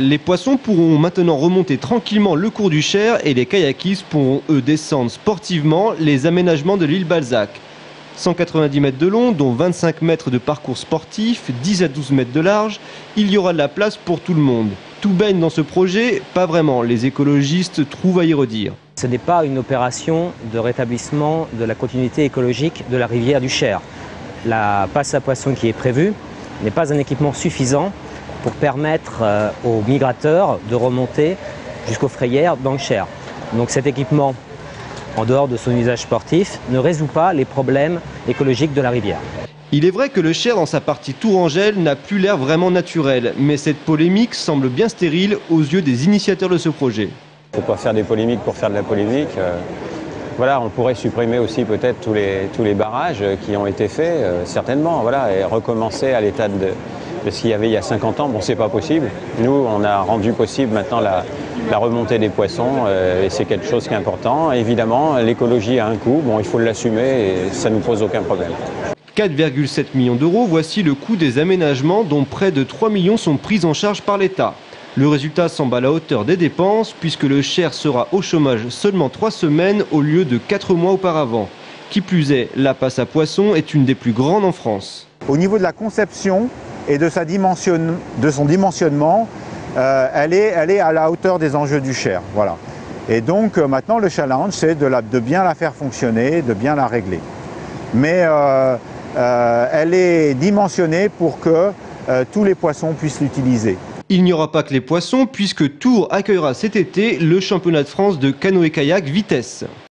Les poissons pourront maintenant remonter tranquillement le cours du Cher et les kayakistes pourront eux descendre sportivement les aménagements de l'île Balzac. 190 mètres de long, dont 25 mètres de parcours sportif, 10 à 12 mètres de large, il y aura de la place pour tout le monde. Tout baigne dans ce projet? Pas vraiment, les écologistes trouvent à y redire. Ce n'est pas une opération de rétablissement de la continuité écologique de la rivière du Cher. La passe à poissons qui est prévue n'est pas un équipement suffisant pour permettre aux migrateurs de remonter jusqu'aux frayères dans le Cher. Donc cet équipement, en dehors de son usage sportif, ne résout pas les problèmes écologiques de la rivière. Il est vrai que le Cher dans sa partie tourangelle n'a plus l'air vraiment naturel, mais cette polémique semble bien stérile aux yeux des initiateurs de ce projet. Il ne faut pas faire des polémiques pour faire de la polémique. Voilà, on pourrait supprimer aussi peut-être tous les barrages qui ont été faits, certainement, voilà, et recommencer à l'état de ce qu'il y avait il y a 50 ans. Bon, c'est pas possible. Nous, on a rendu possible maintenant la remontée des poissons et c'est quelque chose qui est important. Évidemment, l'écologie a un coût, bon, il faut l'assumer et ça ne nous pose aucun problème. 4,7 millions d'euros, voici le coût des aménagements dont près de 3 millions sont pris en charge par l'État. Le résultat semble à la hauteur des dépenses puisque le Cher sera au chômage seulement 3 semaines au lieu de 4 mois auparavant. Qui plus est, la passe à poissons est une des plus grandes en France. Au niveau de la conception et de son dimensionnement, elle est à la hauteur des enjeux du Cher. Voilà. Et donc maintenant le challenge c'est de bien la faire fonctionner, de bien la régler. Mais elle est dimensionnée pour que tous les poissons puissent l'utiliser. Il n'y aura pas que les poissons puisque Tours accueillera cet été le championnat de France de canoë-kayak vitesse.